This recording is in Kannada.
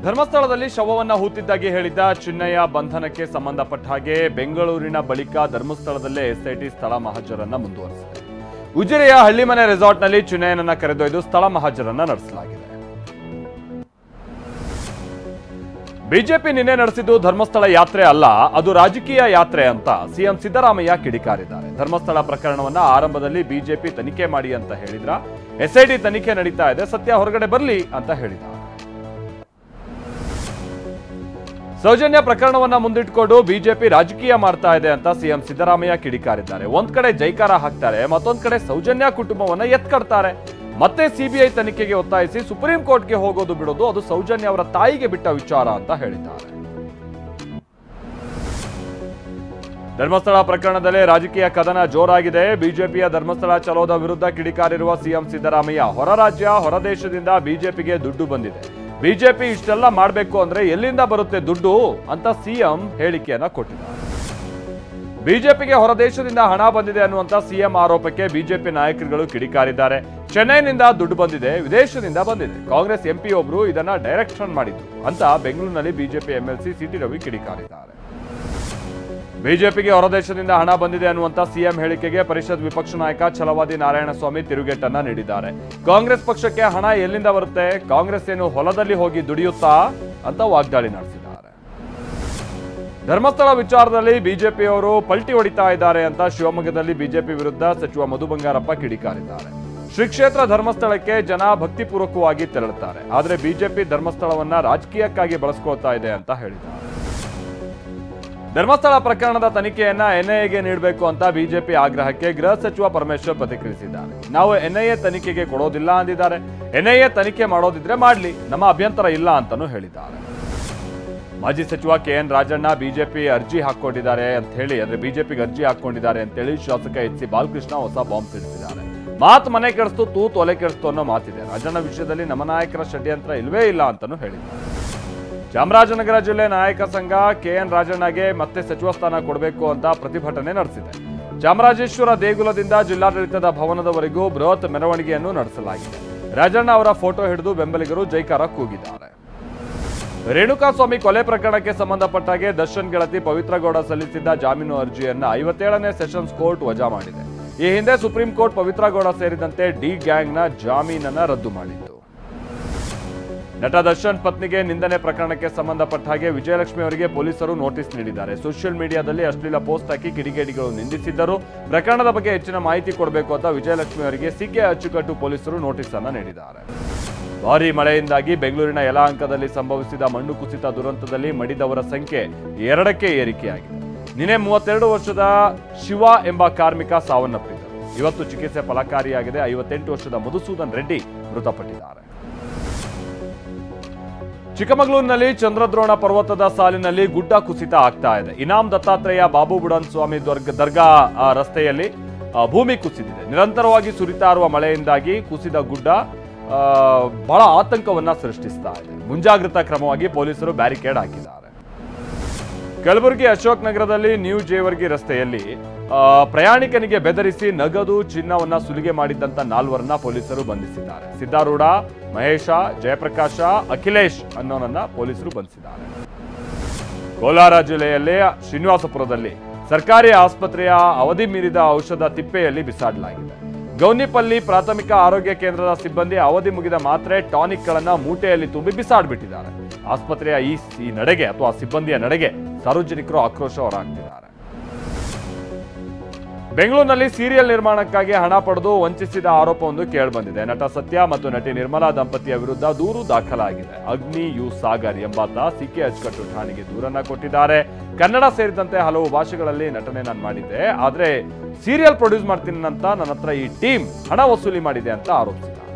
ಧರ್ಮಸ್ಥಳದಲ್ಲಿ ಶವವನ್ನ ಹೂತಿದ್ದಾಗಿ ಹೇಳಿದ್ದ ಚಿನ್ನಯ್ಯ ಬಂಧನಕ್ಕೆ ಸಂಬಂಧಪಟ್ಟ ಹಾಗೆ ಬೆಂಗಳೂರಿನ ಬಳಿಕ ಧರ್ಮಸ್ಥಳದಲ್ಲೇ ಎಸ್ಐಟಿ ಸ್ಥಳ ಮಹಜರನ್ನ ಮುಂದುವರೆಸಿದೆ. ಉಜಿರೆಯ ಹಳ್ಳಿಮನೆ ರೆಸಾರ್ಟ್ನಲ್ಲಿ ಚಿನ್ನಯ್ಯನನ್ನ ಕರೆದೊಯ್ದು ಸ್ಥಳ ಮಹಜರನ್ನ ನಡೆಸಲಾಗಿದೆ. ಬಿಜೆಪಿ ನಿನ್ನೆ ನಡೆಸಿದ್ದು ಧರ್ಮಸ್ಥಳ ಯಾತ್ರೆ ಅಲ್ಲ, ಅದು ರಾಜಕೀಯ ಯಾತ್ರೆ ಅಂತ ಸಿಎಂ ಸಿದ್ದರಾಮಯ್ಯ ಕಿಡಿಕಾರಿದ್ದಾರೆ. ಧರ್ಮಸ್ಥಳ ಪ್ರಕರಣವನ್ನ ಆರಂಭದಲ್ಲಿ ಬಿಜೆಪಿ ತನಿಖೆ ಮಾಡಿ ಅಂತ ಹೇಳಿದ್ರ, ಎಸ್ಐಟಿ ತನಿಖೆ ನಡೀತಾ ಇದೆ, ಸತ್ಯ ಹೊರಗಡೆ ಬರಲಿ ಅಂತ ಹೇಳಿದ್ದಾರೆ. ಸೌಜನ್ಯ ಪ್ರಕರಣವನ್ನ ಮುಂದಿಟ್ಟುಕೊಂಡು ಬಿಜೆಪಿ ರಾಜಕೀಯ ಮಾಡ್ತಾ ಇದೆ ಅಂತ ಸಿಎಂ ಸಿದ್ದರಾಮಯ್ಯ ಕಿಡಿಕಾರಿದ್ದಾರೆ. ಒಂದ್ ಕಡೆ ಜೈಕಾರ ಹಾಕ್ತಾರೆ, ಮತ್ತೊಂದ್ ಕಡೆ ಸೌಜನ್ಯ ಕುಟುಂಬವನ್ನ ಎತ್ಕಡ್ತಾರೆ. ಮತ್ತೆ ಸಿಬಿಐ ತನಿಖೆಗೆ ಒತ್ತಾಯಿಸಿ ಸುಪ್ರೀಂ ಕೋರ್ಟ್ಗೆ ಹೋಗೋದು ಬಿಡೋದು ಅದು ಸೌಜನ್ಯ ಅವರ ತಾಯಿಗೆ ಬಿಟ್ಟ ವಿಚಾರ ಅಂತ ಹೇಳಿದ್ದಾರೆ. ಧರ್ಮಸ್ಥಳ ಪ್ರಕರಣದಲ್ಲೇ ರಾಜಕೀಯ ಕದನ ಜೋರಾಗಿದೆ. ಬಿಜೆಪಿಯ ಧರ್ಮಸ್ಥಳ ಚಲೋದ ವಿರುದ್ಧ ಕಿಡಿಕಾರಿರುವ ಸಿಎಂ ಸಿದ್ದರಾಮಯ್ಯ, ಹೊರ ರಾಜ್ಯ ಹೊರ ದೇಶದಿಂದ ಬಿಜೆಪಿಗೆ ದುಡ್ಡು ಬಂದಿದೆ, ಬಿಜೆಪಿ ಇಷ್ಟೆಲ್ಲ ಮಾಡಬೇಕು ಅಂದ್ರೆ ಎಲ್ಲಿಂದ ಬರುತ್ತೆ ದುಡ್ಡು ಅಂತ ಸಿಎಂ ಹೇಳಿಕೆಯನ್ನ ಕೊಟ್ಟಿದ್ದಾರೆ. ಬಿಜೆಪಿಗೆ ಹೊರದೇಶದಿಂದ ಹಣ ಬಂದಿದೆ ಅನ್ನುವಂತ ಸಿಎಂ ಆರೋಪಕ್ಕೆ ಬಿಜೆಪಿ ನಾಯಕರುಗಳು ಕಿಡಿಕಾರಿದ್ದಾರೆ. ಚೆನ್ನೈನಿಂದ ದುಡ್ಡು ಬಂದಿದೆ, ವಿದೇಶದಿಂದ ಬಂದಿದೆ, ಕಾಂಗ್ರೆಸ್ ಎಂಪಿ ಒಬ್ರು ಇದನ್ನ ಡೈರೆಕ್ಷನ್ ಮಾಡಿದ್ರು ಅಂತ ಬೆಂಗಳೂರಿನಲ್ಲಿ ಬಿಜೆಪಿ ಎಂಎಲ್ಸಿ ಸಿಟಿ ರವಿ ಕಿಡಿಕಾರಿದ್ದಾರೆ. ಬಿಜೆಪಿಗೆ ಹೊರದೇಶದಿಂದ ಹಣ ಬಂದಿದೆ ಅನ್ನುವಂತ ಸಿಎಂ ಹೇಳಿಕೆಗೆ ಪರಿಷತ್ ವಿಪಕ್ಷ ನಾಯಕ ಛಲವಾದಿ ನಾರಾಯಣಸ್ವಾಮಿ ತಿರುಗೇಟನ್ನ ನೀಡಿದ್ದಾರೆ. ಕಾಂಗ್ರೆಸ್ ಪಕ್ಷಕ್ಕೆ ಹಣ ಎಲ್ಲಿಂದ ಬರುತ್ತೆ, ಕಾಂಗ್ರೆಸ್ ಏನು ಹೊಲದಲ್ಲಿ ಹೋಗಿ ದುಡಿಯುತ್ತಾ ಅಂತ ವಾಗ್ದಾಳಿ ನಡೆಸಿದ್ದಾರೆ. ಧರ್ಮಸ್ಥಳ ವಿಚಾರದಲ್ಲಿ ಬಿಜೆಪಿಯವರು ಪಲ್ಟಿ ಹೊಡಿತಾ ಇದ್ದಾರೆ ಅಂತ ಶಿವಮೊಗ್ಗದಲ್ಲಿ ಬಿಜೆಪಿ ವಿರುದ್ಧ ಸಚಿವ ಮಧು ಬಂಗಾರಪ್ಪ ಕಿಡಿಕಾರಿದ್ದಾರೆ. ಶ್ರೀ ಕ್ಷೇತ್ರ ಧರ್ಮಸ್ಥಳಕ್ಕೆ ಜನ ಭಕ್ತಿಪೂರ್ವಕವಾಗಿ ತೆರಳುತ್ತಾರೆ, ಆದರೆ ಬಿಜೆಪಿ ಧರ್ಮಸ್ಥಳವನ್ನ ರಾಜಕೀಯಕ್ಕಾಗಿ ಬಳಸ್ಕೊಳ್ತಾ ಇದೆ ಅಂತ ಹೇಳಿದ್ದಾರೆ. ಧರ್ಮಸ್ಥಳ ಪ್ರಕರಣದ ತನಿಖೆಯನ್ನ ಎನ್ಐಎಗೆ ನೀಡಬೇಕು ಅಂತ ಬಿಜೆಪಿ ಆಗ್ರಹಕ್ಕೆ ಗೃಹ ಸಚಿವ ಪರಮೇಶ್ವರ್ ಪ್ರತಿಕ್ರಿಯಿಸಿದ್ದಾರೆ. ನಾವು ಎನ್ಐಎ ತನಿಖೆಗೆ ಕೊಡೋದಿಲ್ಲ ಅಂದಿದ್ದಾರೆ. ಎನ್ಐಎ ತನಿಖೆ ಮಾಡೋದಿದ್ರೆ ಮಾಡ್ಲಿ, ನಮ್ಮ ಅಭ್ಯಂತರ ಇಲ್ಲ ಅಂತಾನೂ ಹೇಳಿದ್ದಾರೆ. ಮಾಜಿ ಸಚಿವ ಕೆಎನ್ ರಾಜಣ್ಣ ಬಿಜೆಪಿ ಅರ್ಜಿ ಹಾಕೊಂಡಿದ್ದಾರೆ ಅಂತ ಹೇಳಿ, ಅಂದ್ರೆ ಬಿಜೆಪಿಗೆ ಅರ್ಜಿ ಹಾಕೊಂಡಿದ್ದಾರೆ ಅಂತೇಳಿ ಶಾಸಕ ಎಚ್ ಸಿ ಬಾಲಕೃಷ್ಣ ಹೊಸ ಬಾಂಬ್ ಸಿಡಿಸಿದ್ದಾರೆ. ಮಾತು ಮನೆ ಕೆಡಿಸ್ತು, ತೂತು ಒಲೆ ಕೆಡಿಸ್ತು ಅನ್ನೋ ಮಾತಿದೆ. ರಾಜಣ್ಣ ವಿಷಯದಲ್ಲಿ ನಮ್ಮ ನಾಯಕರ ಷಡ್ಯಂತ್ರ ಇಲ್ವೇ ಇಲ್ಲ ಅಂತಾನೂ ಹೇಳಿದ್ದಾರೆ. ಚಾಮರಾಜನಗರ ಜಿಲ್ಲೆ ನಾಯಕ ಸಂಘ ಕೆಎನ್ ರಾಜಣ್ಣಗೆ ಮತ್ತೆ ಸಚಿವ ಸ್ಥಾನ ಕೊಡಬೇಕು ಅಂತ ಪ್ರತಿಭಟನೆ ನಡೆಸಿದೆ. ಚಾಮರಾಜೇಶ್ವರ ದೇಗುಲದಿಂದ ಜಿಲ್ಲಾಡಳಿತದ ಭವನದವರೆಗೂ ಬೃಹತ್ ಮೆರವಣಿಗೆಯನ್ನು ನಡೆಸಲಾಗಿದೆ. ರಾಜಣ್ಣ ಅವರ ಫೋಟೋ ಹಿಡಿದು ಬೆಂಬಲಿಗರು ಜೈಕಾರ ಕೂಗಿದ್ದಾರೆ. ರೇಣುಕಾಸ್ವಾಮಿ ಕೊಲೆ ಪ್ರಕರಣಕ್ಕೆ ಸಂಬಂಧಪಟ್ಟಾಗೆ ದರ್ಶನ್ ಗೆಳತಿ ಪವಿತ್ರ ಗೌಡ ಸಲ್ಲಿಸಿದ್ದ ಜಾಮೀನು ಅರ್ಜಿಯನ್ನ 57ನೇ ಸೆಷನ್ಸ್ ಕೋರ್ಟ್ ವಜಾ ಮಾಡಿದೆ. ಈ ಹಿಂದೆ ಸುಪ್ರೀಂ ಕೋರ್ಟ್ ಪವಿತ್ರ ಗೌಡ ಸೇರಿದಂತೆ ಡಿ ಗ್ಯಾಂಗ್ನ ಜಾಮೀನನ್ನ ರದ್ದು ಮಾಡಿತ್ತು. ನಟ ದರ್ಶನ್ ಪತ್ನಿಗೆ ನಿಂದನೆ ಪ್ರಕರಣಕ್ಕೆ ಸಂಬಂಧಪಟ್ಟ ಹಾಗೆ ವಿಜಯಲಕ್ಷ್ಮಿ ಅವರಿಗೆ ಪೊಲೀಸರು ನೋಟಿಸ್ ನೀಡಿದ್ದಾರೆ. ಸೋಷಿಯಲ್ ಮೀಡಿಯಾದಲ್ಲಿ ಅಶ್ಲೀಲ ಪೋಸ್ಟ್ ಹಾಕಿ ಕಿಡಿಗೇಡಿಗಳು ನಿಂದಿಸಿದ್ದರು. ಪ್ರಕರಣದ ಬಗ್ಗೆ ಹೆಚ್ಚಿನ ಮಾಹಿತಿ ಕೊಡಬೇಕು ಅಂತ ವಿಜಯಲಕ್ಷ್ಮಿ ಅವರಿಗೆ ಸಿಕೆ ಅಚ್ಚುಕಟ್ಟು ಪೊಲೀಸರು ನೋಟಿಸ್ ಅನ್ನು ನೀಡಿದ್ದಾರೆ. ಭಾರೀ ಮಳೆಯಿಂದಾಗಿ ಬೆಂಗಳೂರಿನ ಯಲಹಂಕದಲ್ಲಿ ಸಂಭವಿಸಿದ ಮಣ್ಣು ಕುಸಿತ ದುರಂತದಲ್ಲಿ ಮಡಿದವರ ಸಂಖ್ಯೆ 2ಕ್ಕೆ ಏರಿಕೆಯಾಗಿದೆ. ನಿನ್ನೆ 32 ವರ್ಷದ ಶಿವ ಎಂಬ ಕಾರ್ಮಿಕ ಸಾವನ್ನಪ್ಪಿದ್ದರು. ಇವತ್ತು ಚಿಕಿತ್ಸೆ ಫಲಕಾರಿಯಾಗಿದೆ. 58 ವರ್ಷದ ಮಧುಸೂದನ್ ರೆಡ್ಡಿ ಮೃತಪಟ್ಟಿದ್ದಾರೆ. ಚಿಕ್ಕಮಗಳೂರಿನಲ್ಲಿ ಚಂದ್ರದ್ರೋಣ ಪರ್ವತದ ಸಾಲಿನಲ್ಲಿ ಗುಡ್ಡ ಕುಸಿತ ಆಗ್ತಾ ಇದೆ. ಇನಾಮ್ ದತ್ತಾತ್ರೇಯ ಬಾಬು ಬುಡನ್ ಸ್ವಾಮಿ ದರ್ಗಾ ರಸ್ತೆಯಲ್ಲಿ ಭೂಮಿ ಕುಸಿದಿದೆ. ನಿರಂತರವಾಗಿ ಸುರಿತಾ ಇರುವ ಮಳೆಯಿಂದಾಗಿ ಕುಸಿದ ಗುಡ್ಡ ಬಹಳ ಆತಂಕವನ್ನ ಸೃಷ್ಟಿಸ್ತಾ ಇದೆ. ಮುಂಜಾಗ್ರತಾ ಕ್ರಮವಾಗಿ ಪೊಲೀಸರು ಬ್ಯಾರಿಕೇಡ್ ಹಾಕಿದ್ದಾರೆ. ಕಲಬುರಗಿ ಅಶೋಕ್ ನಗರದಲ್ಲಿ ನ್ಯೂ ಜೇವರ್ಗಿ ರಸ್ತೆಯಲ್ಲಿ ಪ್ರಯಾಣಿಕನಿಗೆ ಬೆದರಿಸಿ ನಗದು ಚಿನ್ನವನ್ನ ಸುಲಿಗೆ ಮಾಡಿದ್ದಂತ 4ವರನ್ನ ಪೊಲೀಸರು ಬಂಧಿಸಿದ್ದಾರೆ. ಸಿದ್ದಾರೂಢ, ಮಹೇಶ, ಜಯಪ್ರಕಾಶ, ಅಖಿಲೇಶ್ ಅನ್ನೋನನ್ನ ಪೊಲೀಸರು ಬಂಧಿಸಿದ್ದಾರೆ. ಕೋಲಾರ ಜಿಲ್ಲೆಯಲ್ಲಿ ಶ್ರೀನಿವಾಸಪುರದಲ್ಲಿ ಸರ್ಕಾರಿ ಆಸ್ಪತ್ರೆಯ ಅವಧಿ ಮೀರಿದ ಔಷಧ ತಿಪ್ಪೆಯಲ್ಲಿ ಬಿಸಾಡಲಾಗಿದೆ. ಗೌನಿಪಲ್ಲಿ ಪ್ರಾಥಮಿಕ ಆರೋಗ್ಯ ಕೇಂದ್ರದ ಸಿಬ್ಬಂದಿ ಅವಧಿ ಮುಗಿದ ಮಾತ್ರೆ ಟಾನಿಕ್ಗಳನ್ನ ಮೂಟೆಯಲ್ಲಿ ತುಂಬಿ ಬಿಸಾಡ್ಬಿಟ್ಟಿದ್ದಾರೆ. ಆಸ್ಪತ್ರೆಯ ಈ ನಡೆಗೆ ಅಥವಾ ಸಿಬ್ಬಂದಿಯ ನಡೆಗೆ ಸಾರ್ವಜನಿಕರು ಆಕ್ರೋಶ ಹೊರಹಾಕ್ತಿದ್ದಾರೆ. ಬೆಂಗಳೂರಿನಲ್ಲಿ ಸೀರಿಯಲ್ ನಿರ್ಮಾಣಕ್ಕಾಗಿ ಹಣ ಪಡೆದು ವಂಚಿಸಿದ ಆರೋಪವೊಂದು ಕೇಳಿಬಂದಿದೆ. ನಟ ಸತ್ಯ ಮತ್ತು ನಟಿ ನಿರ್ಮಲಾ ದಂಪತಿಯ ವಿರುದ್ಧ ದೂರು ದಾಖಲಾಗಿದೆ. ಅಗ್ನಿ ಯು ಸಾಗರ್ ಎಂಬಾತ ಸಿಕೆ ಅಚ್ಚುಕಟ್ಟು ಠಾಣೆಗೆ ದೂರನ್ನ ಕೊಟ್ಟಿದ್ದಾರೆ. ಕನ್ನಡ ಸೇರಿದಂತೆ ಹಲವು ಭಾಷೆಗಳಲ್ಲಿ ನಟನೆ ನಾನು ಮಾಡಿದ್ದೆ, ಆದ್ರೆ ಸೀರಿಯಲ್ ಪ್ರೊಡ್ಯೂಸ್ ಮಾಡ್ತೀನಿ ಅಂತ ನನ್ನ ಹತ್ರ ಈ ಟೀಮ್ ಹಣ ವಸೂಲಿ ಮಾಡಿದೆ ಅಂತ ಆರೋಪಿಸಿದ್ದಾರೆ.